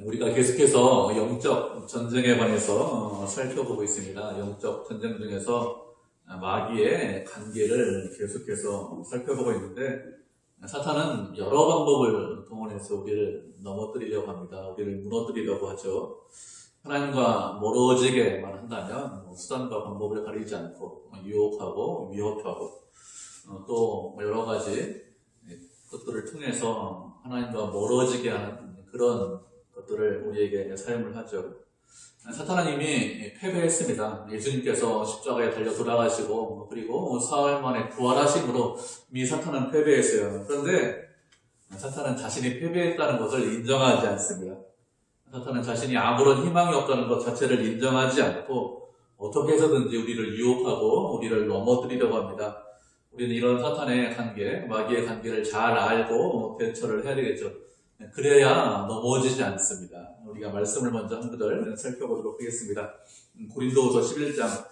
우리가 계속해서 영적 전쟁에 관해서 살펴보고 있습니다. 영적 전쟁 중에서 마귀의 관계를 계속해서 살펴보고 있는데, 사탄은 여러 방법을 동원해서 우리를 넘어뜨리려고 합니다. 우리를 무너뜨리려고 하죠. 하나님과 멀어지게만 한다면 수단과 방법을 가리지 않고 유혹하고 위협하고 또 여러 가지 것들을 통해서 하나님과 멀어지게 하는 그런 것들을 우리에게 사용을 하죠. 사탄은 이미 패배했습니다. 예수님께서 십자가에 달려 돌아가시고 그리고 사흘 만에 부활하심으로 이미 사탄은 패배했어요. 그런데 사탄은 자신이 패배했다는 것을 인정하지 않습니다. 사탄은 자신이 아무런 희망이 없다는 것 자체를 인정하지 않고 어떻게 해서든지 우리를 유혹하고 우리를 넘어뜨리려고 합니다. 우리는 이런 사탄의 관계, 마귀의 관계를 잘 알고 대처를 해야 되겠죠. 그래야 넘어지지 않습니다. 우리가 말씀을 먼저 한 구절 살펴보도록 하겠습니다. 고린도후서 11장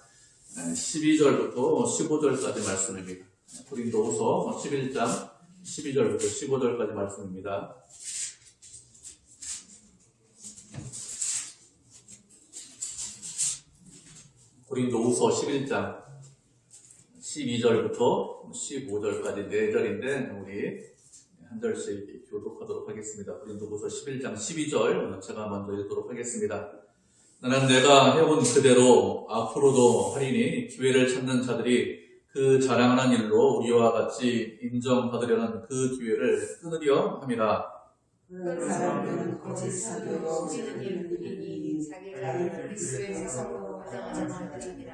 12절부터 15절까지 말씀입니다. 고린도후서 11장 12절부터 15절까지 말씀입니다. 고린도후서 11장 12절부터 15절까지 4절인데 우리 한 절씩 교독하도록 하겠습니다. 고린도후서 11장 12절 제가 먼저 읽도록 하겠습니다. 나는 내가 해온 그대로 앞으로도 하리니 기회를 찾는 자들이 그 자랑하는 일로 우리와 같이 인정받으려는 그 기회를 끊으려 함이라. 그 사람들은 거짓 사도로 지는 일뿐이니 자기가 그리스도의 세상으로 가장하는 자들이라.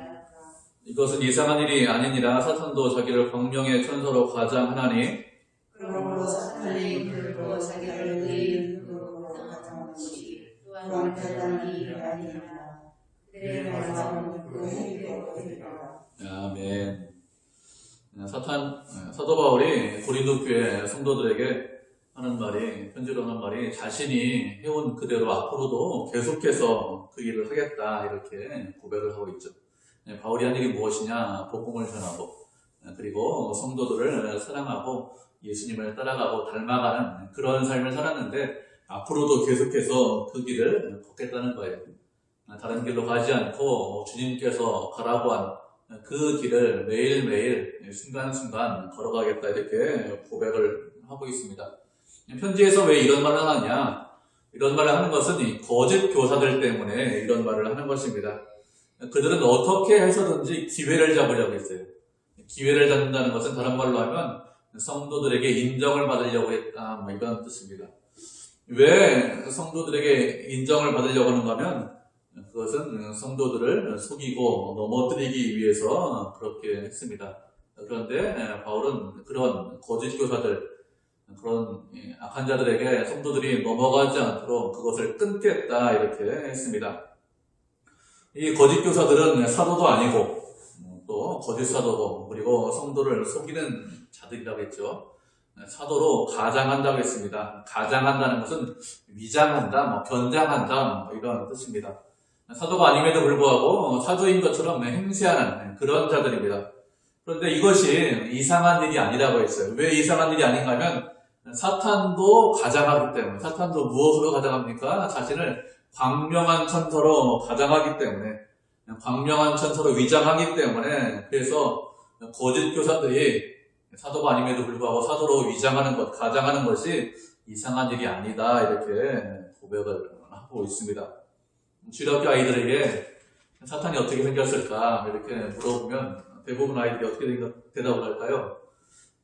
이것은 이상한 일이 아니니라. 사탄도 자기를 광명의 천사로 가장하나니 그러므로 사탄의 일들도 자기를 의인으로 가장하는 것이 또한 대단한 일이 아니라 그들의 마음은 그 행위로 되리라. 아멘. 사도 바울이 고린도 교회 성도들에게 하는 말이, 편지로 하는 말이 자신이 해온 그대로 앞으로도 계속해서 그 일을 하겠다 이렇게 고백을 하고 있죠. 바울이 한 일이 무엇이냐? 복음을 전하고 그리고 성도들을 사랑하고 예수님을 따라가고 닮아가는 그런 삶을 살았는데 앞으로도 계속해서 그 길을 걷겠다는 거예요. 다른 길로 가지 않고 주님께서 가라고 한 그 길을 매일매일 순간순간 걸어가겠다 이렇게 고백을 하고 있습니다. 편지에서 왜 이런 말을 하느냐? 이런 말을 하는 것은 이 거짓 교사들 때문에 이런 말을 하는 것입니다. 그들은 어떻게 해서든지 기회를 잡으려고 했어요. 기회를 잡는다는 것은 다른 말로 하면 성도들에게 인정을 받으려고 했다, 이런 뜻입니다. 왜 성도들에게 인정을 받으려고 하는가 하면 그것은 성도들을 속이고 넘어뜨리기 위해서 그렇게 했습니다. 그런데 바울은 그런 거짓 교사들, 그런 악한 자들에게 성도들이 넘어가지 않도록 그것을 끊겠다 이렇게 했습니다. 이 거짓 교사들은 사도도 아니고 또 거짓 사도고 그리고 성도를 속이는 자들이라고 했죠. 사도로 가장한다고 했습니다. 가장한다는 것은 위장한다, 변장한다 이런 뜻입니다. 사도가 아님에도 불구하고 사도인 것처럼 행세하는 그런 자들입니다. 그런데 이것이 이상한 일이 아니라고 했어요. 왜 이상한 일이 아닌가 하면 사탄도 가장하기 때문에. 사탄도 무엇으로 가장합니까? 자신을 광명한 천사로 가장하기 때문에, 광명한 천사로 위장하기 때문에, 그래서 거짓 교사들이 사도가 아님에도 불구하고 사도로 위장하는 것, 가장하는 것이 이상한 일이 아니다 이렇게 고백을 하고 있습니다. 주일학교 아이들에게 사탄이 어떻게 생겼을까 이렇게 물어보면 대부분 아이들이 어떻게 대답을 할까요?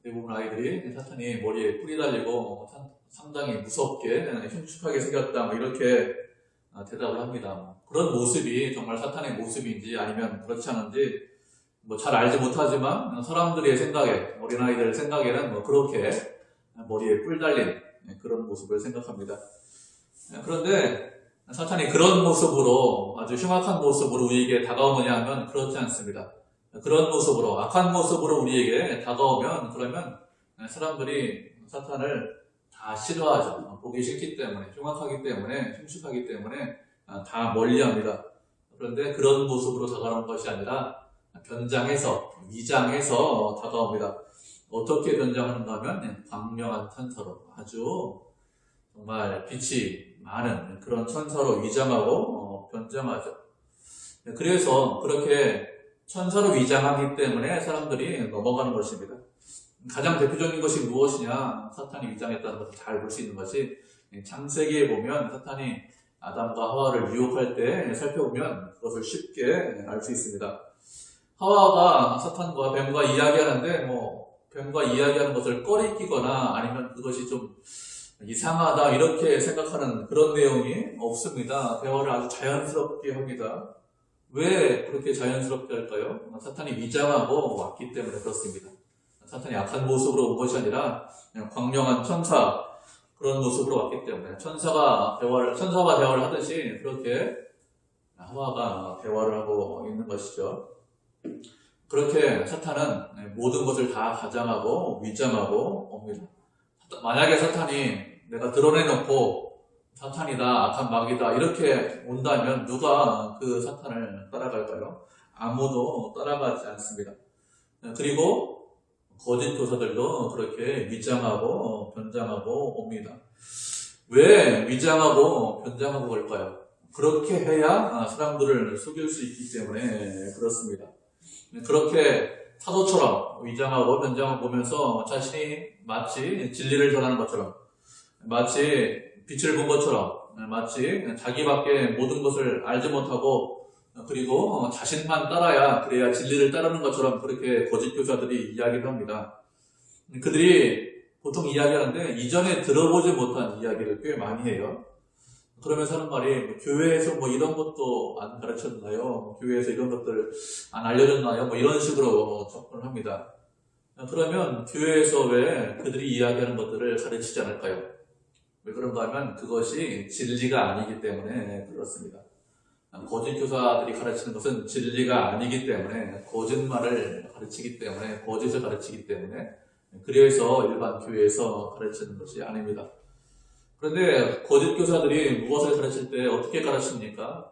대부분 아이들이 사탄이 머리에 뿔이 달리고 상당히 무섭게 흉측하게 생겼다 이렇게 대답을 합니다. 그런 모습이 정말 사탄의 모습인지 아니면 그렇지 않은지 잘 알지 못하지만 사람들의 생각에, 어린아이들 생각에는 그렇게 머리에 뿔 달린 그런 모습을 생각합니다. 그런데 사탄이 그런 모습으로, 아주 흉악한 모습으로 우리에게 다가오느냐 하면 그렇지 않습니다. 그런 모습으로, 악한 모습으로 우리에게 다가오면 그러면 사람들이 사탄을 다 싫어하죠. 보기 싫기 때문에, 흉악하기 때문에, 흉측하기 때문에 다 멀리합니다. 그런데 그런 모습으로 다가오는 것이 아니라 변장해서, 위장해서 다가옵니다. 어떻게 변장하는가 하면 광명한 천사로 아주 정말 빛이 많은 그런 천사로 위장하고 변장하죠. 그래서 그렇게 천사로 위장하기 때문에 사람들이 넘어가는 것입니다. 가장 대표적인 것이 무엇이냐? 사탄이 위장했다는 것을 잘 볼 수 있는 것이 창세기에 보면 사탄이 아담과 하와를 유혹할 때 살펴보면 그것을 쉽게 알 수 있습니다. 하와가 사탄과 뱀과 이야기하는데 뱀과 이야기하는 것을 꺼리끼거나 아니면 그것이 좀 이상하다 이렇게 생각하는 그런 내용이 없습니다. 대화를 아주 자연스럽게 합니다. 왜 그렇게 자연스럽게 할까요? 사탄이 위장하고 왔기 때문에 그렇습니다. 사탄이 악한 모습으로 온 것이 아니라 그냥 광명한 천사 그런 모습으로 왔기 때문에 천사와 대화를 하듯이 그렇게 하와가 대화를 하고 있는 것이죠. 그렇게 사탄은 모든 것을 다 가장하고 위장하고 옵니다. 만약에 사탄이 내가 드러내놓고 사탄이다, 악한 마귀다 이렇게 온다면 누가 그 사탄을 따라갈까요? 아무도 따라가지 않습니다. 그리고 거짓 교사들도 그렇게 위장하고 변장하고 옵니다. 왜 위장하고 변장하고 올까요? 그렇게 해야 사람들을 속일 수 있기 때문에 그렇습니다. 그렇게 사도처럼 위장하고 변장하고 보면서 자신이 마치 진리를 전하는 것처럼 마치 빛을 본 것처럼 마치 자기밖에 모든 것을 알지 못하고 그리고 자신만 따라야 그래야 진리를 따르는 것처럼 그렇게 거짓 교사들이 이야기를 합니다. 그들이 보통 이야기하는데 이전에 들어보지 못한 이야기를 꽤 많이 해요. 그러면서 하는 말이 교회에서 이런 것도 안 가르쳤나요? 교회에서 이런 것들 안 알려줬나요? 이런 식으로 접근을 합니다. 그러면 교회에서 왜 그들이 이야기하는 것들을 가르치지 않을까요? 왜 그런가 하면 그것이 진리가 아니기 때문에 그렇습니다. 거짓 교사들이 가르치는 것은 진리가 아니기 때문에 거짓말을 가르치기 때문에 거짓을 가르치기 때문에 그래서 일반 교회에서 가르치는 것이 아닙니다. 그런데 거짓 교사들이 무엇을 가르칠 때 어떻게 가르칩니까?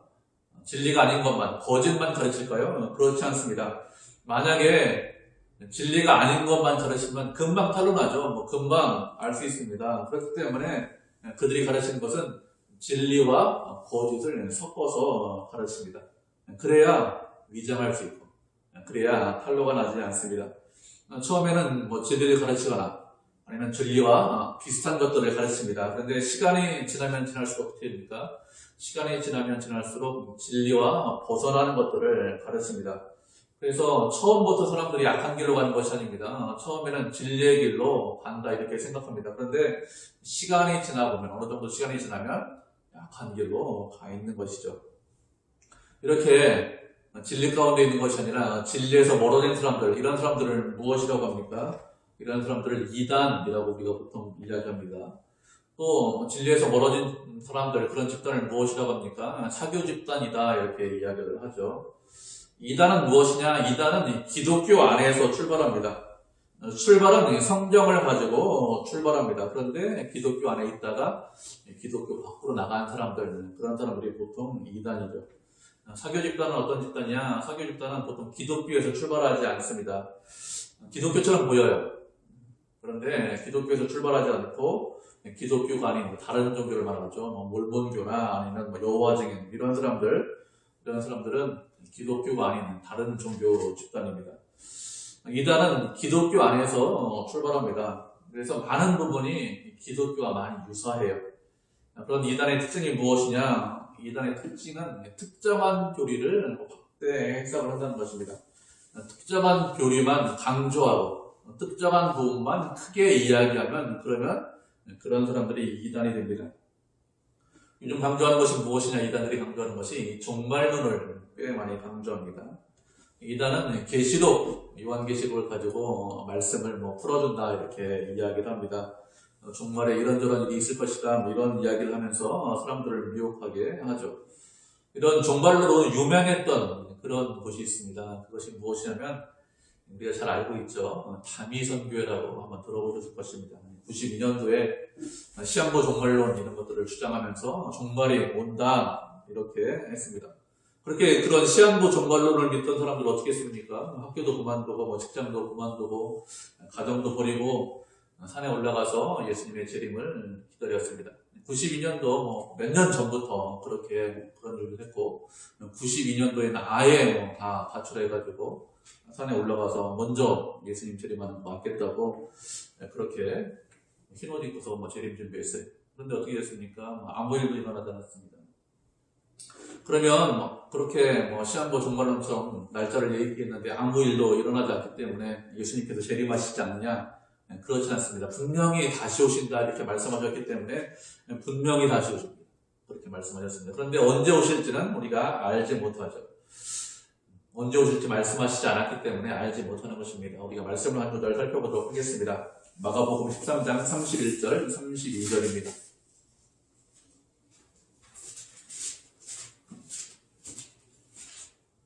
진리가 아닌 것만, 거짓만 가르칠까요? 그렇지 않습니다. 만약에 진리가 아닌 것만 가르치면 금방 탄로나죠. 금방 알 수 있습니다. 그렇기 때문에 그들이 가르치는 것은 진리와 거짓을 섞어서 가르칩니다. 그래야 위장할 수 있고, 그래야 탄로가 나지 않습니다. 처음에는 진리를 가르치거나 아니면 진리와 비슷한 것들을 가르칩니다. 그런데 시간이 지나면 지날수록 어떻게 됩니까? 시간이 지나면 지날수록 진리와 벗어나는 것들을 가르칩니다. 그래서 처음부터 사람들이 악한 길로 가는 것이 아닙니다. 처음에는 진리의 길로 간다 이렇게 생각합니다. 그런데 시간이 지나보면 어느 정도 시간이 지나면 악한 길로 가 있는 것이죠. 이렇게 진리 가운데 있는 것이 아니라 진리에서 멀어진 사람들, 이런 사람들을 무엇이라고 합니까? 이런 사람들을 이단이라고 우리가 보통 이야기합니다. 또 진리에서 멀어진 사람들, 그런 집단을 무엇이라고 합니까? 사교 집단이다 이렇게 이야기를 하죠. 이단은 무엇이냐? 이단은 기독교 안에서 출발합니다. 출발은 성경을 가지고 출발합니다. 그런데 기독교 안에 있다가 기독교 밖으로 나간 사람들, 그런 사람들이 보통 이단이죠. 사교 집단은 어떤 집단이냐? 사교 집단은 보통 기독교에서 출발하지 않습니다. 기독교처럼 보여요. 그런데 기독교에서 출발하지 않고 기독교가 아닌 다른 종교를 말하죠. 몰몬교나 아니면 여호와 증인 이런 사람들은 기독교가 아닌 다른 종교 집단입니다. 이단은 기독교 안에서 출발합니다. 그래서 많은 부분이 기독교와 많이 유사해요. 그런 이단의 특징이 무엇이냐? 이단의 특징은 특정한 교리를 확대 해석을 한다는 것입니다. 특정한 교리만 강조하고 특정한 부분만 크게 이야기하면 그러면 그런 사람들이 이단이 됩니다. 요즘 강조하는 것이 무엇이냐? 이단들이 강조하는 것이 종말론을 꽤 많이 강조합니다. 이단은 계시록, 요한계시록을 가지고 말씀을 풀어준다 이렇게 이야기를 합니다. 종말에 이런저런 일이 있을 것이다 이런 이야기를 하면서 사람들을 미혹하게 하죠. 이런 종말론으로 유명했던 그런 곳이 있습니다. 그것이 무엇이냐면 우리가 잘 알고 있죠. 다미선교회라고 한번 들어보셨을 것입니다. 92년도에 시한부 종말론 이런 것들을 주장하면서 종말이 온다 이렇게 했습니다. 그렇게 그런 시한부 종말론을 믿던 사람들 어떻게 했습니까? 학교도 그만두고 직장도 그만두고 가정도 버리고 산에 올라가서 예수님의 재림을 기다렸습니다. 92년도 뭐 몇 년 전부터 그렇게 그런 일을 했고 92년도에는 아예 뭐 다 가출해가지고 산에 올라가서 먼저 예수님 재림하는 거 맞겠다고 그렇게 흰옷 입고서 뭐 재림 준비했어요. 그런데 어떻게 됐습니까? 뭐 아무 일도 일어나지 않았습니다. 그러면 뭐 그렇게 뭐 시한부 종말론처럼 날짜를 얘기했는데 아무 일도 일어나지 않기 때문에 예수님께서 재림하시지 않느냐? 그렇지 않습니다. 분명히 다시 오신다 이렇게 말씀하셨기 때문에 분명히 다시 오십니다. 그렇게 말씀하셨습니다. 그런데 언제 오실지는 우리가 알지 못하죠. 언제 오실지 말씀하시지 않았기 때문에 알지 못하는 것입니다. 우리가 말씀을 한 구절 살펴보도록 하겠습니다. 마가복음 13장 31절, 32절입니다.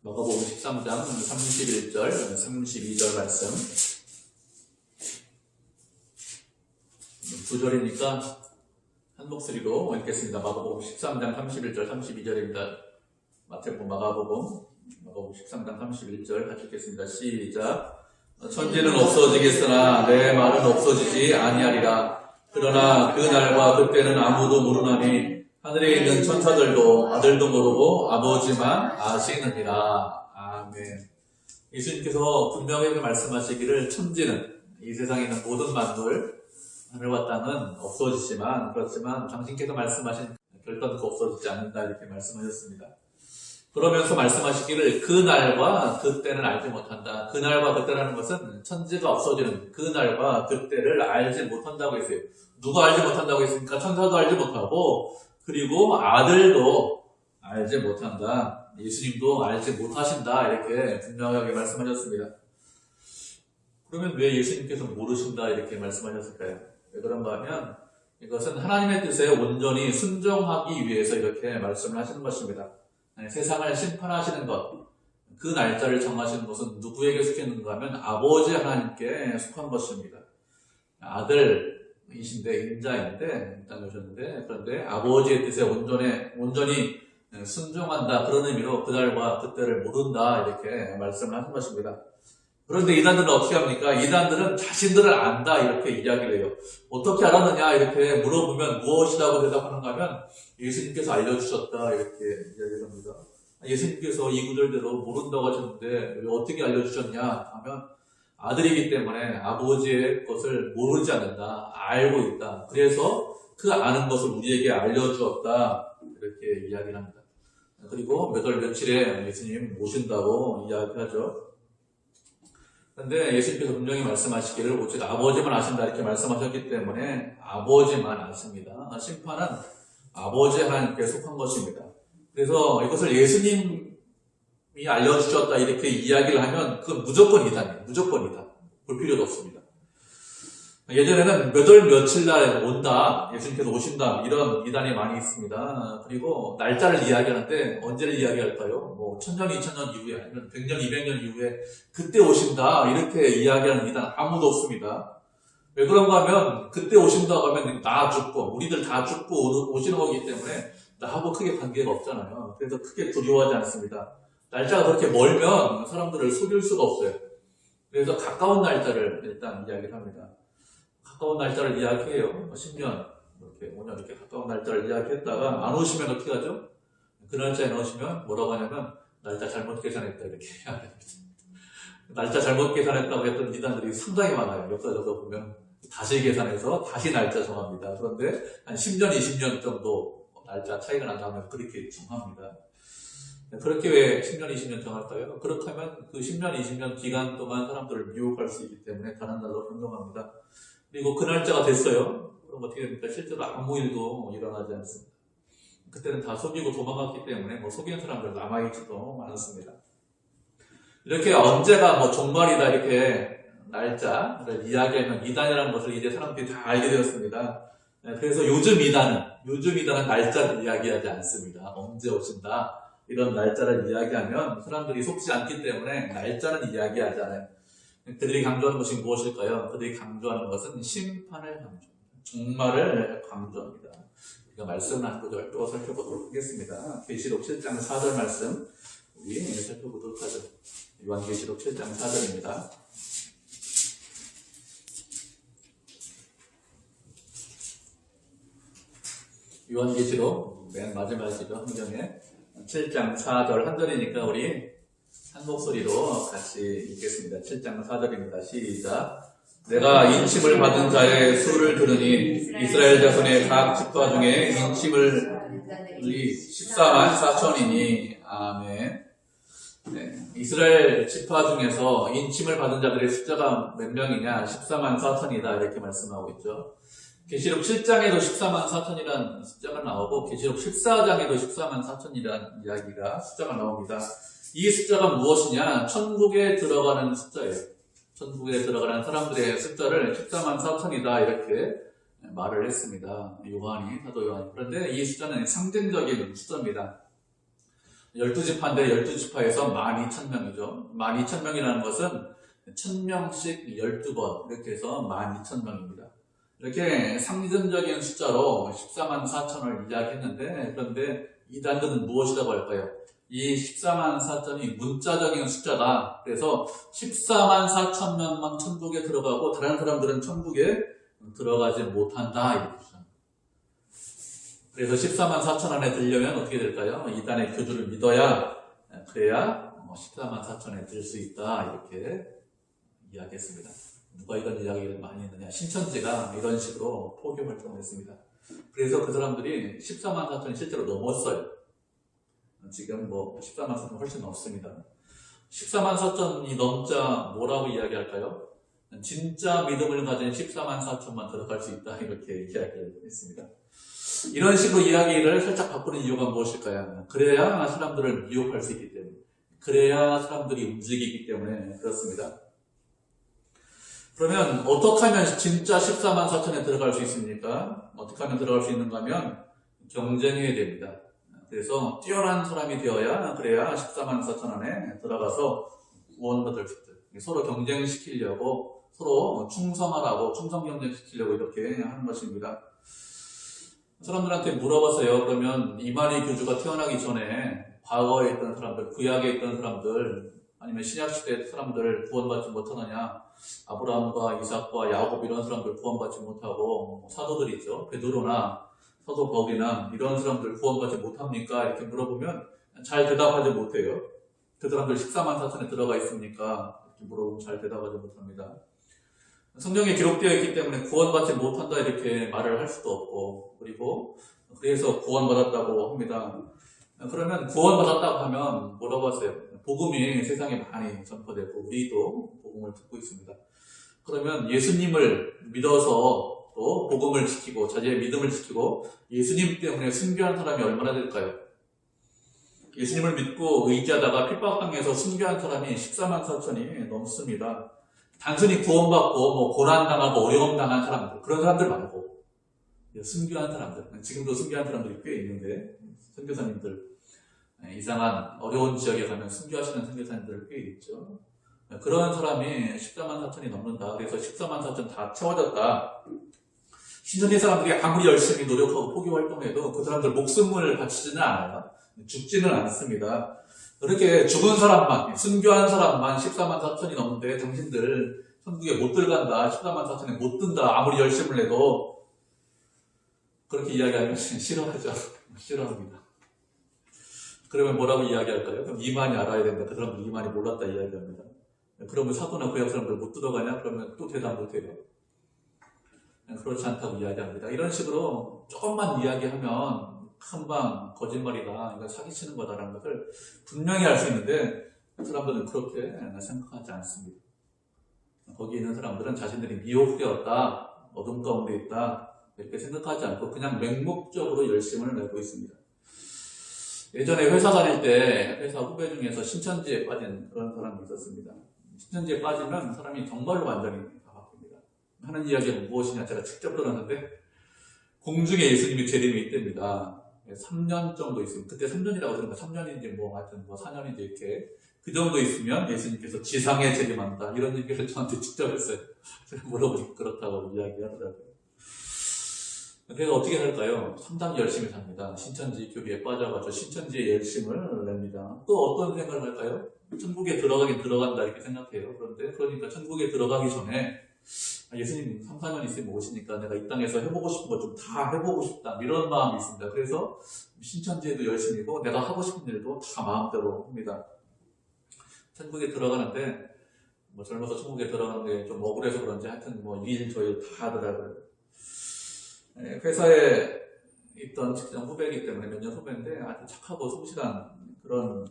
마가복음 13장 31절, 32절 말씀. 두 절이니까 한 목소리로 읽겠습니다. 마가복음 13장 31절, 32절입니다. 마태복음, 마가복음 13장 31절 같이 읽겠습니다. 시작. 천지는 없어지겠으나 내 말은 없어지지 아니하리라. 그러나 그 날과 그때는 아무도 모르나니 하늘에 있는 천사들도 아들도 모르고 아버지만 아시느니라. 아멘. 예수님께서 분명히 말씀하시기를 천지는 이 세상에 있는 모든 만물 하늘과 땅은 없어지지만 그렇지만 당신께서 말씀하신 결단코 없어지지 않는다 이렇게 말씀하셨습니다. 그러면서 말씀하시기를 그날과 그때는 알지 못한다. 그날과 그때라는 것은 천지가 없어지는 그날과 그때를 알지 못한다고 했어요. 누가 알지 못한다고 했습니까? 천사도 알지 못하고 그리고 아들도 알지 못한다. 예수님도 알지 못하신다. 이렇게 분명하게 말씀하셨습니다. 그러면 왜 예수님께서 모르신다 이렇게 말씀하셨을까요? 왜 그런가 하면 이것은 하나님의 뜻에 온전히 순종하기 위해서 이렇게 말씀을 하시는 것입니다. 세상을 심판하시는 것, 그 날짜를 정하시는 것은 누구에게 속했는가 하면 아버지 하나님께 속한 것입니다. 아들이신데 인자인데 땅에 오셨는데 그런데 아버지의 뜻에 온전히 순종한다 그런 의미로 그날과 그때를 모른다 이렇게 말씀을 하는 것입니다. 그런데 이단들은 어떻게 합니까? 이단들은 자신들을 안다 이렇게 이야기를 해요. 어떻게 알았느냐 이렇게 물어보면 무엇이라고 대답하는가 하면 예수님께서 알려주셨다 이렇게 이야기를 합니다. 예수님께서 이 구절대로 모른다고 하셨는데 왜 어떻게 알려주셨냐 하면 아들이기 때문에 아버지의 것을 모르지 않는다. 알고 있다. 그래서 그 아는 것을 우리에게 알려주었다 이렇게 이야기를 합니다. 그리고 몇 월 며칠에 예수님 오신다고 이야기하죠. 그런데 예수님께서 분명히 말씀하시기를 오직 아버지만 아신다 이렇게 말씀하셨기 때문에 아버지만 아십니다. 심판은 아버지 하나님께 속한 것입니다. 그래서 이것을 예수님이 알려주셨다 이렇게 이야기를 하면 그건 무조건 이단이에요. 무조건 이단. 볼 필요도 없습니다. 예전에는 몇 월 며칠 날 온다, 예수님께서 오신다 이런 이단이 많이 있습니다. 그리고 날짜를 이야기하는데 언제를 이야기할까요? 뭐 1000년, 2000년 이후에 아니면 100년, 200년 이후에 그때 오신다 이렇게 이야기하는 이단 아무도 없습니다. 왜 그런가 하면 그때 오신다고 하면 나 죽고 우리들 다 죽고 오시는 거기 때문에 나하고 크게 관계가 없잖아요. 그래서 크게 두려워하지 않습니다. 날짜가 그렇게 멀면 사람들을 속일 수가 없어요. 그래서 가까운 날짜를 일단 이야기를 합니다. 가까운 날짜를 이야기해요. 10년, 이렇게 5년 이렇게 가까운 날짜를 이야기했다가 안 오시면 어떻게 하죠? 그 날짜에 안 오시면 뭐라고 하냐면 날짜 잘못 계산했다 이렇게 이야기합니다. 날짜 잘못 계산했다고 했던 이단들이 상당히 많아요. 역사적으로 보면 다시 계산해서 다시 날짜 정합니다. 그런데 한 10년, 20년 정도 날짜 차이가 난다면 그렇게 정합니다. 그렇게 왜 10년, 20년 정할까요? 그렇다면 그 10년, 20년 기간 동안 사람들을 미혹할 수 있기 때문에 다른 날로 변동합니다. 그리고 그 날짜가 됐어요. 그럼 어떻게 됩니까? 실제로 아무 일도 일어나지 않습니다. 그때는 다 속이고 도망갔기 때문에 뭐 속이는 사람들 남아있지도 않았습니다. 이렇게 언제가 뭐 종말이다 이렇게 날짜를 이야기하면 이단이라는 것을 이제 사람들이 다 알게 되었습니다. 그래서 요즘 이단은 날짜를 이야기하지 않습니다. 언제 오신다 이런 날짜를 이야기하면 사람들이 속지 않기 때문에 날짜는 이야기하지 않아요. 그들이 강조하는 것이 무엇일까요? 그들이 강조하는 것은 심판을 강조합니다. 종말을 강조합니다. 우리가 말씀을 한 구절 또 살펴보도록 하겠습니다. 계시록 7장 4절 말씀 우리 살펴보도록 하죠. 요한계시록 7장 4절입니다. 요한계시록 맨 마지막이죠. 성경에 7장 4절 한 절이니까 우리 한 목소리로 같이 읽겠습니다. 7장 4절입니다. 시작. 내가 인침을 받은 자의 수를 들으니 이스라엘 자손의 각 지파 중에 인침을 우리 14만 4천이니 아멘. 네, 이스라엘 지파 중에서 인침을 받은 자들의 숫자가 몇 명이냐? 14만 4천이다 이렇게 말씀하고 있죠. 계시록 7장에도 14만 4천이라는 숫자가 나오고 계시록 14장에도 14만 4천이라는 이야기가 숫자가 나옵니다. 이 숫자가 무엇이냐? 천국에 들어가는 숫자예요. 천국에 들어가는 사람들의 숫자를 14만 4천이다 이렇게 말을 했습니다. 사도 요한이. 그런데 이 숫자는 상징적인 숫자입니다. 12지파인데 12지파에서 12,000명이죠. 12,000명이라는 것은 1000명씩 12번 이렇게 해서 12,000명입니다. 이렇게 상징적인 숫자로 14만 4천을 이야기했는데 그런데 이 단어는 무엇이라고 할까요? 이 14만 4천이 문자적인 숫자다. 그래서 14만 4천 명만 천국에 들어가고 다른 사람들은 천국에 들어가지 못한다. 이렇게. 그래서 14만 4천 안에 들려면 어떻게 될까요? 이단의 교주를 믿어야 그래야 14만 4천에 들 수 있다. 이렇게 이야기했습니다. 누가 이런 이야기를 많이 했느냐? 신천지가 이런 식으로 포교 활동을 했습니다. 그래서 그 사람들이 14만 4천이 실제로 넘었어요. 지금 14만 4천 훨씬 넘습니다. 14만 4천이 넘자 뭐라고 이야기할까요? 진짜 믿음을 가진 14만 4천만 들어갈 수 있다. 이렇게 이야기를 했습니다. 이런 식으로 이야기를 살짝 바꾸는 이유가 무엇일까요? 그래야 사람들을 미혹할 수 있기 때문에, 그래야 사람들이 움직이기 때문에 그렇습니다. 그러면 어떻게 하면 진짜 14만 4천에 들어갈 수 있습니까? 어떻게 하면 들어갈 수 있는가 하면 경쟁해야 됩니다. 그래서 뛰어난 사람이 되어야 그래야 14만 4천 안에 들어가서 구원받을 수 있다. 서로 경쟁시키려고, 서로 충성하라고, 충성 경쟁시키려고 이렇게 하는 것입니다. 사람들한테 물어봤어요. 그러면 이만희 교주가 태어나기 전에 과거에 있던 사람들, 구약에 있던 사람들, 아니면 신약시대 사람들 구원받지 못하느냐? 아브라함과 이삭과 야곱 이런 사람들 구원받지 못하고 사도들 있죠. 베드로나 사도 바울이나 이런 사람들 구원받지 못합니까? 이렇게 물어보면 잘 대답하지 못해요. 그 사람들 14만 4천에 들어가 있습니까? 이렇게 물어보면 잘 대답하지 못합니다. 성경에 기록되어 있기 때문에 구원받지 못한다 이렇게 말을 할 수도 없고, 그리고 그래서 구원받았다고 합니다. 그러면 구원받았다고 하면 뭐라고 하세요? 복음이 세상에 많이 전파되고 우리도 복음을 듣고 있습니다. 그러면 예수님을 믿어서 또 복음을 지키고 자기의 믿음을 지키고 예수님 때문에 순교한 사람이 얼마나 될까요? 예수님을 믿고 의지하다가 핍박당해서 순교한 사람이 14만 4천이 넘습니다. 단순히 구원받고 고난당하고 어려움당한 사람들, 그런 사람들 말고 순교한 사람들, 지금도 순교한 사람들이 꽤 있는데 선교사님들, 이상한 어려운 지역에 가면 순교하시는 선교사님들 꽤 있죠. 그런 사람이 14만 4천이 넘는다. 그래서 14만 4천 다 채워졌다. 신천지 사람들이 아무리 열심히 노력하고 포교 활동해도 그 사람들 목숨을 바치지는 않아요. 죽지는 않습니다. 그렇게 죽은 사람만, 순교한 사람만 14만 4천이 넘는데 당신들 천국에 못 들어간다, 14만 4천에 못 든다, 아무리 열심을 해도 그렇게 이야기하면 싫어하죠. 싫어합니다. 그러면 뭐라고 이야기할까요? 그럼 이만이 알아야 된다. 그 사람들 이만이 몰랐다 이야기합니다. 그러면 사도나 구약 사람들 못 들어가냐? 그러면 또 대답 못해요. 그렇지 않다고 이야기합니다. 이런 식으로 조금만 이야기하면 금방 거짓말이다, 이거 사기치는 거다라는 것을 분명히 알 수 있는데 그 사람들은 그렇게 생각하지 않습니다. 거기 있는 사람들은 자신들이 미혹되었다, 어둠 가운데 있다 이렇게 생각하지 않고 그냥 맹목적으로 열심을 내고 있습니다. 예전에 회사 다닐 때 회사 후배 중에서 신천지에 빠진 그런 사람이 있었습니다. 신천지에 빠지면 사람이 정말로 완전히 바뀝니다. 하는 이야기가 무엇이냐, 제가 직접 들었는데 공중에 예수님이 재림이 있답니다. 3년 정도 있으면, 그때 3년이라고 들으니까 3년인지 하여튼 4년인지 이렇게 그 정도 있으면 예수님께서 지상에 재림한다 이런 얘기를 저한테 직접 했어요. 제가 물어보니까 그렇다고 이야기하더라고요. 그래서 어떻게 할까요? 상당히 열심히 삽니다. 신천지 교리에 빠져가지고 신천지에 열심을 냅니다. 또 어떤 생각을 할까요? 천국에 들어가긴 들어간다 이렇게 생각해요. 그런데 그러니까 천국에 들어가기 전에 예수님 3, 4년 있으면 오시니까 내가 이 땅에서 해보고 싶은 거 좀 다 해보고 싶다 이런 마음이 있습니다. 그래서 신천지에도 열심히고 내가 하고 싶은 일도 다 마음대로 합니다. 천국에 들어가는데 뭐 젊어서 천국에 들어가는 게 좀 억울해서 그런지 하여튼 뭐 일 저일 다 하더라고요. 회사에 있던 직장 후배이기 때문에 몇 년 후배인데 아주 착하고 성실한 그런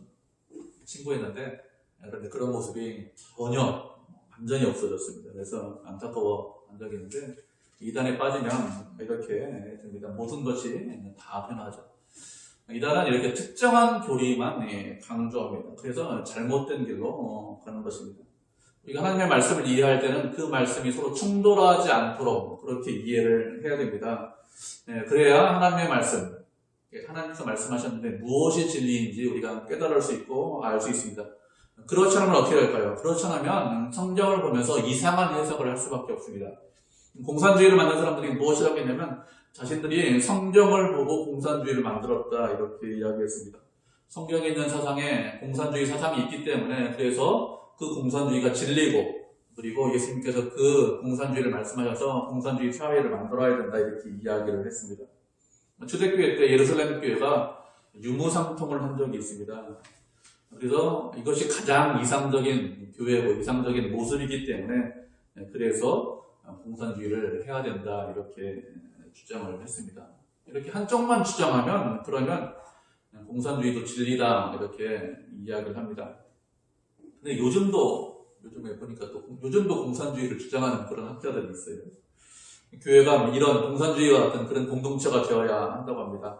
친구였는데 그런데 그런 모습이 전혀 완전히 없어졌습니다. 그래서 안타까워한 적이 있는데 이단에 빠지면 이렇게 됩니다. 모든 것이 다 변하죠. 이단은 이렇게 특정한 교리만 강조합니다. 그래서 잘못된 길로 가는 것입니다. 우리가 하나님의 말씀을 이해할 때는 그 말씀이 서로 충돌하지 않도록 그렇게 이해를 해야 됩니다. 그래야 하나님의 말씀, 하나님께서 말씀하셨는데 무엇이 진리인지 우리가 깨달을 수 있고 알 수 있습니다. 그렇지 않으면 어떻게 할까요? 그렇지 않으면 성경을 보면서 이상한 해석을 할 수밖에 없습니다. 공산주의를 만든 사람들이 무엇이라고 했냐면 자신들이 성경을 보고 공산주의를 만들었다 이렇게 이야기했습니다. 성경에 있는 사상에 공산주의 사상이 있기 때문에 그래서 그 공산주의가 진리고 그리고 예수님께서 그 공산주의를 말씀하셔서 공산주의 사회를 만들어야 된다 이렇게 이야기를 했습니다. 초대교회 때 예루살렘 교회가 유무상통을 한 적이 있습니다. 그래서 이것이 가장 이상적인 교회고 이상적인 모습이기 때문에 그래서 공산주의를 해야 된다 이렇게 주장을 했습니다. 이렇게 한쪽만 주장하면 그러면 공산주의도 진리다 이렇게 이야기를 합니다. 근데 요즘에 보니까 또 요즘도 공산주의를 주장하는 그런 학자들이 있어요. 교회가 이런 공산주의와 같은 그런 공동체가 되어야 한다고 합니다.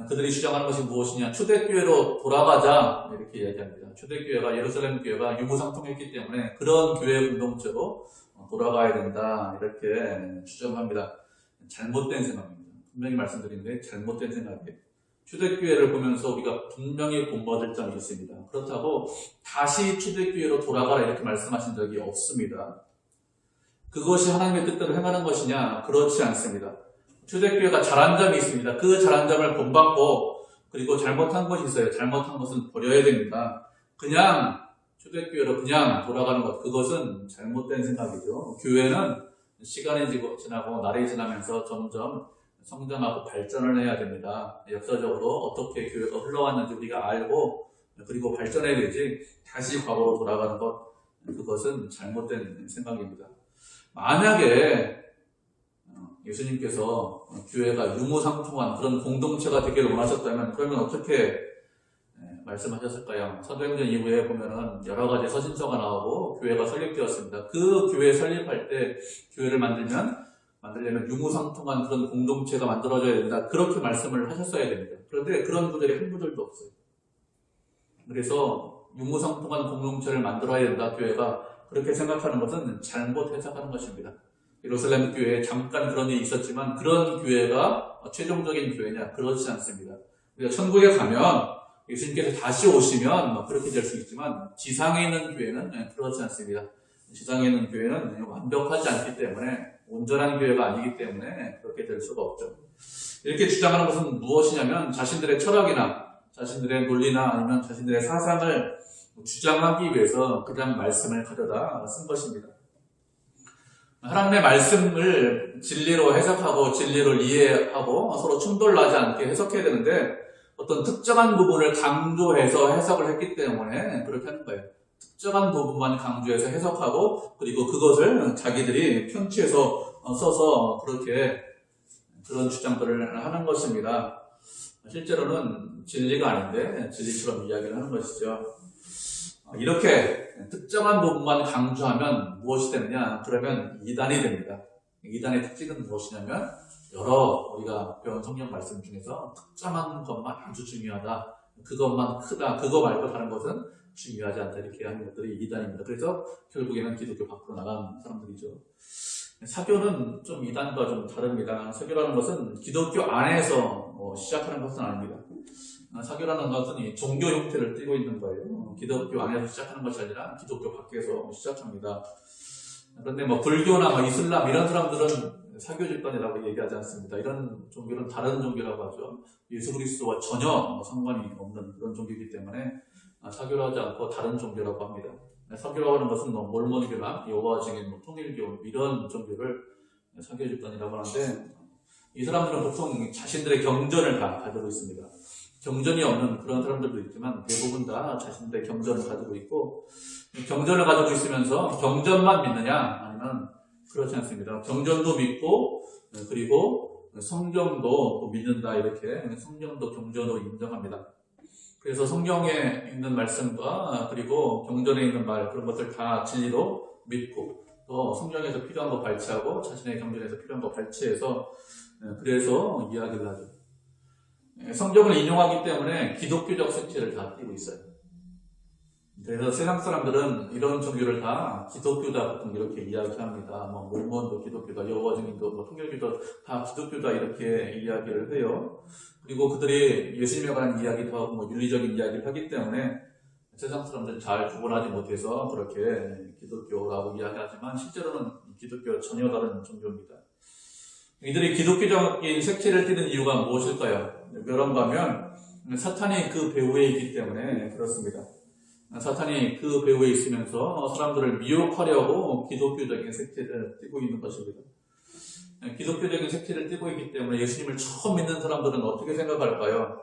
그들이 주장하는 것이 무엇이냐? 초대교회로 돌아가자 이렇게 이야기합니다. 초대교회가 예루살렘 교회가 유무상통했기 때문에 그런 교회 공동체로 돌아가야 된다 이렇게 주장합니다. 잘못된 생각입니다. 분명히 말씀드리는데 잘못된 생각이에요. 초대교회를 보면서 우리가 분명히 본받을 점이 있습니다. 그렇다고 다시 초대교회로 돌아가라 이렇게 말씀하신 적이 없습니다. 그것이 하나님의 뜻대로 행하는 것이냐? 그렇지 않습니다. 초대교회가 잘한 점이 있습니다. 그 잘한 점을 본받고 그리고 잘못한 것이 있어요. 잘못한 것은 버려야 됩니다. 그냥 초대교회로 그냥 돌아가는 것 그것은 잘못된 생각이죠. 교회는 시간이 지나고 날이 지나면서 점점 성장하고 발전을 해야 됩니다. 역사적으로 어떻게 교회가 흘러왔는지 우리가 알고 그리고 발전해야 되지 다시 과거로 돌아가는 것 그것은 잘못된 생각입니다. 만약에 예수님께서 교회가 유무상통한 그런 공동체가 되기를 원하셨다면 그러면 어떻게 말씀하셨을까요? 사도행전 이후에 보면은 여러 가지 서신서가 나오고 교회가 설립되었습니다. 그 교회 설립할 때 교회를 만들려면 유무상통한 그런 공동체가 만들어져야 된다. 그렇게 말씀을 하셨어야 됩니다. 그런데 그런 분들이 한 분들도 없어요. 그래서 유무상통한 공동체를 만들어야 된다. 교회가 그렇게 생각하는 것은 잘못 해석하는 것입니다. 예루살렘 교회에 잠깐 그런 일이 있었지만 그런 교회가 최종적인 교회냐? 그렇지 않습니다. 우리가 천국에 가면 예수님께서 다시 오시면 그렇게 될 수 있지만 지상에 있는 교회는 그렇지 않습니다. 지상에 있는 교회는 완벽하지 않기 때문에 온전한 교회가 아니기 때문에 그렇게 될 수가 없죠. 이렇게 주장하는 것은 무엇이냐면 자신들의 철학이나 자신들의 논리나 아니면 자신들의 사상을 주장하기 위해서 그냥 말씀을 가져다 쓴 것입니다. 하나님의 말씀을 진리로 해석하고 진리를 이해하고 서로 충돌나지 않게 해석해야 되는데 어떤 특정한 부분을 강조해서 해석을 했기 때문에 그렇게 하는 거예요. 특정한 부분만 강조해서 해석하고 그리고 그것을 자기들이 편취해서 써서 그렇게 그런 주장들을 하는 것입니다. 실제로는 진리가 아닌데 진리처럼 이야기를 하는 것이죠. 이렇게 특정한 부분만 강조하면 무엇이 되느냐? 그러면 이단이 됩니다. 이단의 특징은 무엇이냐면 여러 우리가 배운 성경 말씀 중에서 특정한 것만 아주 중요하다. 그것만 크다. 그거 말고 다른 것은 중요하지 않다. 이렇게 하는 것들이 이단입니다. 그래서 결국에는 기독교 밖으로 나간 사람들이죠. 사교는 좀 이단과 좀 다릅니다. 사교라는 것은 기독교 안에서 시작하는 것은 아닙니다. 사교라는 것은 이 종교 형태를 띠고 있는 거예요. 기독교 안에서 시작하는 것이 아니라 기독교 밖에서 시작합니다. 그런데 불교나 이슬람 이런 사람들은 사교 집단이라고 얘기하지 않습니다. 이런 종교는 다른 종교라고 하죠. 예수 그리스도와 전혀 상관이 없는 그런 종교이기 때문에 사교를 하지 않고 다른 종교라고 합니다. 선교라고 하는 것은 뭐 몰몬교나 여호와 증인, 뭐 통일교 이런 종교를 선교 집단이라고 하는데 이 사람들은 보통 자신들의 경전을 다 가지고 있습니다. 경전이 없는 그런 사람들도 있지만 대부분 다 자신들의 경전을 가지고 있고 경전을 가지고 있으면서 경전만 믿느냐 아니면 그렇지 않습니다. 경전도 믿고 그리고 성경도 또 믿는다 이렇게 성경도 경전도 인정합니다. 그래서 성경에 있는 말씀과 그리고 경전에 있는 말 그런 것들 다 진리로 믿고 또 성경에서 필요한 거 발췌하고 자신의 경전에서 필요한 거 발췌해서 그래서 이야기를 하죠. 성경을 인용하기 때문에 기독교적 색채를 다 띠고 있어요. 그래서 세상 사람들은 이런 종교를 다 기독교다 보통 이렇게 이야기합니다. 뭐 몰몬도 기독교다, 여호와 증인도, 뭐 통일교도 다 기독교다 이렇게 이야기를 해요. 그리고 그들이 예수님에 관한 이야기도 하고 뭐 윤리적인 이야기를 하기 때문에 세상 사람들은 잘 구분하지 못해서 그렇게 기독교라고 이야기하지만 실제로는 기독교와 전혀 다른 종교입니다. 이들이 기독교적인 색채를 띠는 이유가 무엇일까요? 멸한 가면 사탄이 그 배후에 있기 때문에 그렇습니다. 사탄이 그 배후에 있으면서 사람들을 미혹하려고 기독교적인 색채를 띠고 있는 것입니다. 기독교적인 색채를 띠고 있기 때문에 예수님을 처음 믿는 사람들은 어떻게 생각할까요?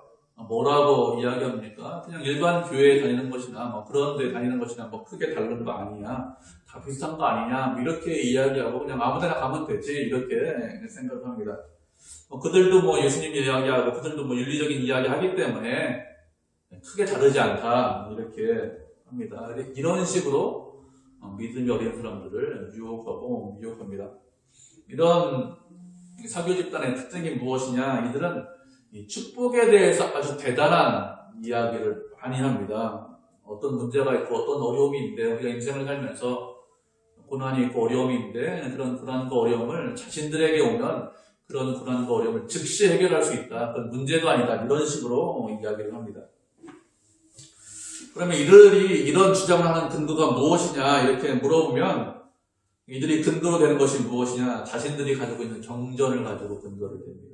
뭐라고 이야기합니까? 그냥 일반 교회에 다니는 것이나 뭐 그런 데 다니는 것이나 뭐 크게 다른 거 아니냐? 다 비슷한 거 아니냐? 이렇게 이야기하고 그냥 아무 데나 가면 되지 이렇게 생각을 합니다. 그들도 뭐 예수님 이야기하고 그들도 뭐 윤리적인 이야기 하기 때문에 크게 다르지 않다 이렇게 합니다. 이런 식으로 믿음이 어린 사람들을 유혹하고 미혹합니다. 이런 사교 집단의 특징이 무엇이냐? 이들은 이 축복에 대해서 아주 대단한 이야기를 많이 합니다. 어떤 문제가 있고 어떤 어려움이 있는데 우리가 인생을 살면서 고난이 있고 어려움이 있는데 그런 고난과 어려움을 자신들에게 오면 그런 고난과 어려움을 즉시 해결할 수 있다. 그건 문제도 아니다. 이런 식으로 이야기를 합니다. 그러면 이들이 이런 주장을 하는 근거가 무엇이냐 이렇게 물어보면 이들이 근거로 되는 것이 무엇이냐 자신들이 가지고 있는 정전을 가지고 근거를 됩니다.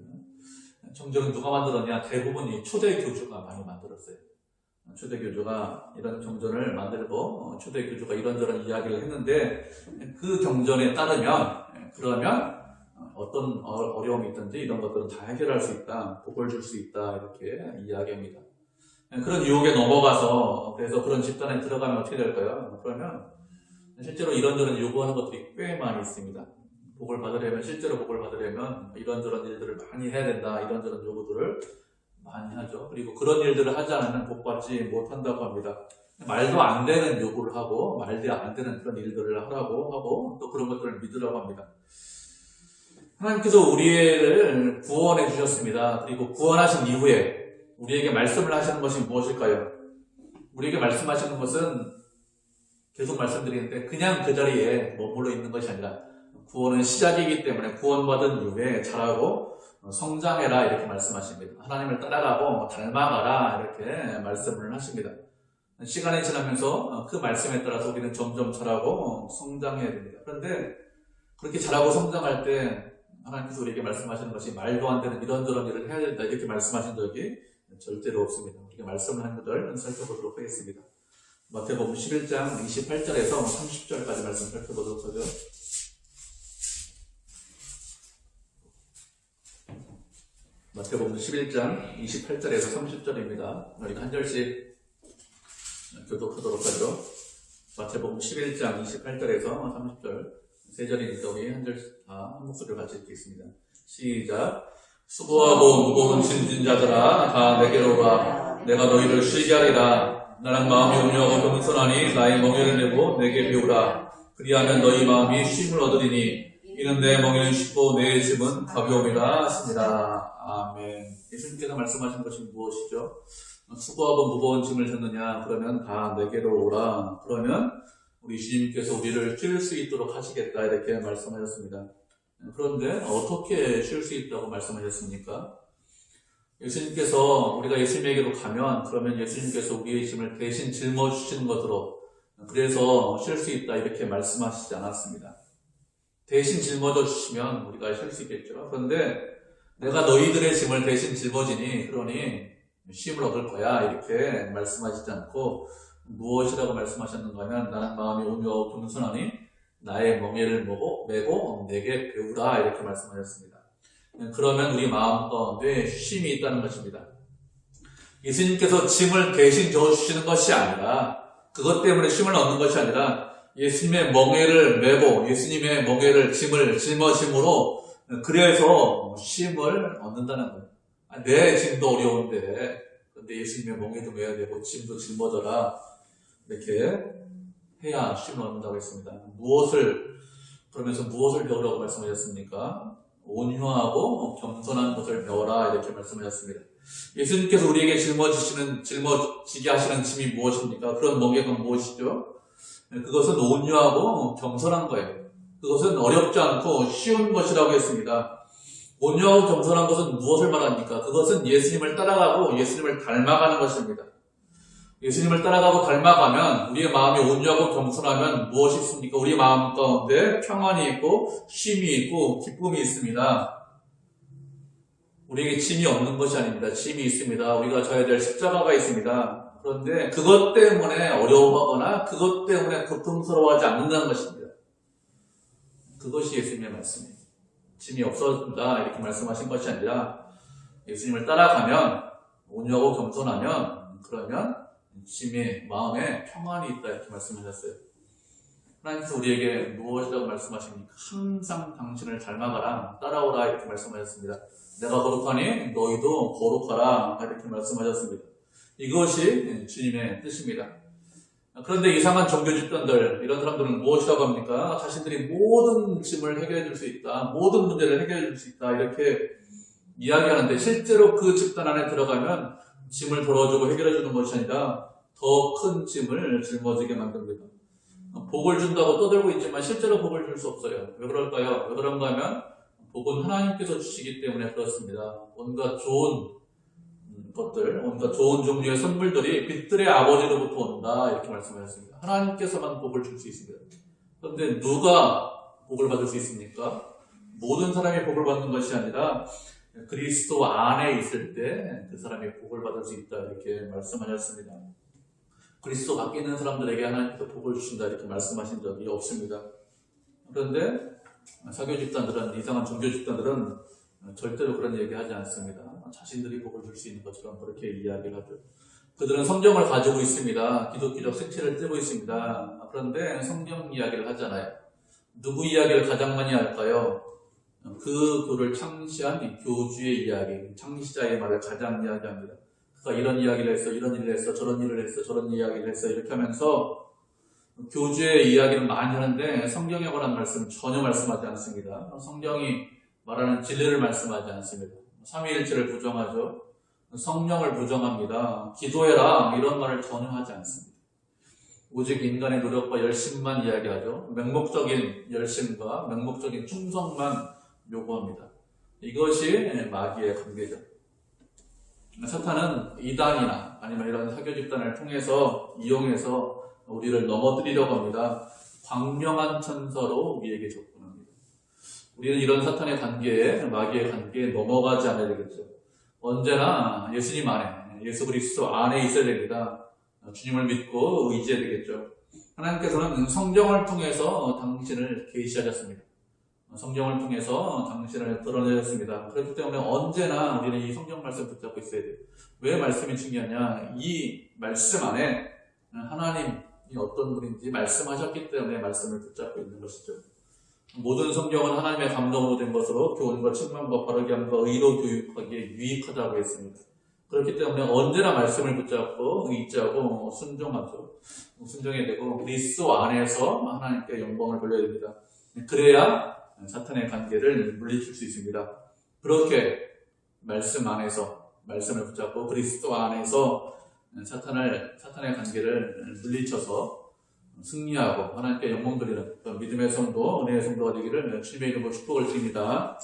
정전은 누가 만들었냐? 대부분이 초대 교주가 많이 만들었어요. 초대 교주가 이런 정전을 만들고 초대 교주가 이런저런 이야기를 했는데 그 경전에 따르면 그러면 어떤 어려움이 있든지 이런 것들은 다 해결할 수 있다. 복을 줄 수 있다. 이렇게 이야기합니다. 그런 유혹에 넘어가서 그래서 그런 집단에 들어가면 어떻게 될까요? 그러면 실제로 이런저런 요구하는 것들이 꽤 많이 있습니다. 복을 받으려면 실제로 복을 받으려면 이런저런 일들을 많이 해야 된다. 이런저런 요구들을 많이 하죠. 그리고 그런 일들을 하지 않으면 복 받지 못한다고 합니다. 말도 안 되는 요구를 하고 말도 안 되는 그런 일들을 하라고 하고 또 그런 것들을 믿으라고 합니다. 하나님께서 우리를 구원해 주셨습니다. 그리고 구원하신 이후에 우리에게 말씀을 하시는 것이 무엇일까요? 우리에게 말씀하시는 것은 계속 말씀드리는데 그냥 그 자리에 머물러 있는 것이 아니라 구원은 시작이기 때문에 구원받은 이후에 자라고 성장해라 이렇게 말씀하십니다. 하나님을 따라가고 닮아가라 이렇게 말씀을 하십니다. 시간이 지나면서 그 말씀에 따라서 우리는 점점 자라고 성장해야 됩니다. 그런데 그렇게 자라고 성장할 때 하나님께서 우리에게 말씀하시는 것이 말도 안 되는 이런저런 일을 해야 된다 이렇게 말씀하신 적이 절대로 없습니다. 우리가 말씀을 한 것을 살펴보도록 하겠습니다. 마태복음 11장 28절에서 30절까지 말씀 살펴보도록 하죠. 마태복음 11장 28절에서 30절입니다. 우리가 한 절씩 교독하도록 하죠. 마태복음 11장 28절에서 30절 세 절이니까 우리 한 절씩 다 한 목소리로 같이 읽겠습니다. 시작. 수고하고 무거운 짐진 자들아 다 내게로 오라. 내가 너희를 쉬게 하리라. 나는 마음이 온유하고 겸손하니 나의 멍에를 내고 내게 배우라. 그리하면 너희 마음이 쉼을 얻으리니 이는 내 멍에는 쉽고 내 짐은 가벼움이라 하십니다. 아멘. 예수님께서 말씀하신 것이 무엇이죠? 수고하고 무거운 짐을 졌느냐? 그러면 다 내게로 오라. 그러면 우리 주님께서 우리를 쉴 수 있도록 하시겠다 이렇게 말씀하셨습니다. 그런데 어떻게 쉴 수 있다고 말씀하셨습니까? 예수님께서 우리가 예수님에게로 가면 그러면 예수님께서 우리의 짐을 대신 짊어주시는 것으로 그래서 쉴 수 있다 이렇게 말씀하시지 않았습니다. 대신 짊어져 주시면 우리가 쉴 수 있겠죠. 그런데 내가 너희들의 짐을 대신 짊어지니 그러니 쉼을 얻을 거야 이렇게 말씀하시지 않고 무엇이라고 말씀하셨는가 하면 나는 마음이 온유하고 겸손하니 나의 멍에를 메고 내게 배우라 이렇게 말씀하셨습니다. 그러면 우리 마음 가운데 쉼이 있다는 것입니다. 예수님께서 짐을 대신 져주시는 것이 아니라 그것 때문에 쉼을 얻는 것이 아니라 예수님의 멍에를 메고 예수님의 멍에를 짐을 짊어짐으로 그래서 쉼을 얻는다는 거예요. 내 짐도 어려운데 근데 예수님의 멍에도 메야 되고 짐도 짊어져라 이렇게 해야 쉼을 얻는다고 했습니다. 그러면서 무엇을 배우라고 말씀하셨습니까? 온유하고 겸손한 것을 배워라 이렇게 말씀하셨습니다. 예수님께서 우리에게 짊어지게 하시는 짐이 무엇입니까? 그런 멍에가 무엇이죠? 그것은 온유하고 겸손한 거예요. 그것은 어렵지 않고 쉬운 것이라고 했습니다. 온유하고 겸손한 것은 무엇을 말합니까? 그것은 예수님을 따라가고 예수님을 닮아가는 것입니다. 예수님을 따라가고 닮아가면 우리의 마음이 온유하고 겸손하면 무엇이 있습니까? 우리 마음 가운데 평안이 있고 쉼이 있고 기쁨이 있습니다. 우리에게 짐이 없는 것이 아닙니다. 짐이 있습니다. 우리가 져야 될 십자가가 있습니다. 그런데 그것 때문에 어려워하거나 그것 때문에 고통스러워하지 않는다는 것입니다. 그것이 예수님의 말씀이에요. 짐이 없어진다 이렇게 말씀하신 것이 아니라 예수님을 따라가면 온유하고 겸손하면 그러면 짐의 마음에 평안이 있다 이렇게 말씀하셨어요. 하나님께서 우리에게 무엇이라고 말씀하십니까? 항상 당신을 닮아가라 따라오라 이렇게 말씀하셨습니다. 내가 거룩하니 너희도 거룩하라 이렇게 말씀하셨습니다. 이것이 주님의 뜻입니다. 그런데 이상한 종교 집단들 이런 사람들은 무엇이라고 합니까? 자신들이 모든 짐을 해결해 줄 수 있다, 모든 문제를 해결해 줄 수 있다 이렇게 이야기하는데 실제로 그 집단 안에 들어가면 짐을 덜어주고 해결해 주는 것이 아니라 더 큰 짐을 짊어지게 만듭니다. 복을 준다고 떠들고 있지만 실제로 복을 줄 수 없어요. 왜 그럴까요? 왜 그런가 하면 복은 하나님께서 주시기 때문에 그렇습니다. 온갖 좋은 것들, 온갖 좋은 종류의 선물들이 빛들의 아버지로부터 온다 이렇게 말씀하셨습니다. 하나님께서만 복을 줄 수 있습니다. 그런데 누가 복을 받을 수 있습니까? 모든 사람이 복을 받는 것이 아니라 그리스도 안에 있을 때 그 사람이 복을 받을 수 있다 이렇게 말씀하셨습니다. 그리스도 밖에 있는 사람들에게 하나님께서 복을 주신다 이렇게 말씀하신 적이 없습니다. 그런데 사교 집단들은, 이상한 종교 집단들은 절대로 그런 얘기하지 않습니다. 자신들이 복을 줄 수 있는 것처럼 그렇게 이야기를 하죠. 그들은 성경을 가지고 있습니다. 기독교적 색채를 띠고 있습니다. 그런데 성경 이야기를 하잖아요. 누구 이야기를 가장 많이 할까요? 그 교를 창시한 교주의 이야기, 창시자의 말을 가장 이야기합니다. 그가 이런 이야기를 했어, 이런 일을 했어, 저런 일을 했어, 저런 이야기를 했어 이렇게 하면서 교주의 이야기를 많이 하는데 성경에 관한 말씀은 전혀 말씀하지 않습니다. 성경이 말하는 진리를 말씀하지 않습니다. 삼위일체를 부정하죠. 성령을 부정합니다. 기도해라 이런 말을 전혀 하지 않습니다. 오직 인간의 노력과 열심만 이야기하죠. 맹목적인 열심과 맹목적인 충성만 요구합니다. 이것이 마귀의 관계죠. 사탄은 이단이나 아니면 이런 사교 집단을 통해서 이용해서 우리를 넘어뜨리려고 합니다. 광명한 천사로 우리에게 접근합니다. 우리는 이런 사탄의 관계에, 마귀의 관계에 넘어가지 않아야 되겠죠. 언제나 예수님 안에, 예수 그리스도 안에 있어야 됩니다. 주님을 믿고 의지해야 되겠죠. 하나님께서는 성경을 통해서 당신을 계시하셨습니다. 성경을 통해서 당신을 드러내셨습니다. 그렇기 때문에 언제나 우리는 이 성경 말씀 붙잡고 있어야 돼요. 왜 말씀이 중요하냐? 이 말씀 안에 하나님이 어떤 분인지 말씀하셨기 때문에 말씀을 붙잡고 있는 것이죠. 모든 성경은 하나님의 감동으로 된 것으로 교훈과 책망과 바르게 함과 의로 교육하기에 유익하다고 했습니다. 그렇기 때문에 언제나 말씀을 붙잡고 의지하고 순종하죠. 순종해야 되고 그리스도 안에서 하나님께 영광을 돌려야 됩니다. 그래야 사탄의 관계를 물리칠 수 있습니다. 그렇게 말씀 안에서 말씀을 붙잡고 그리스도 안에서 사탄의 관계를 물리쳐서 승리하고 하나님께 영광 돌리는 믿음의 성도, 은혜의 성도가 되기를 주님의 이름으로 축복을 드립니다.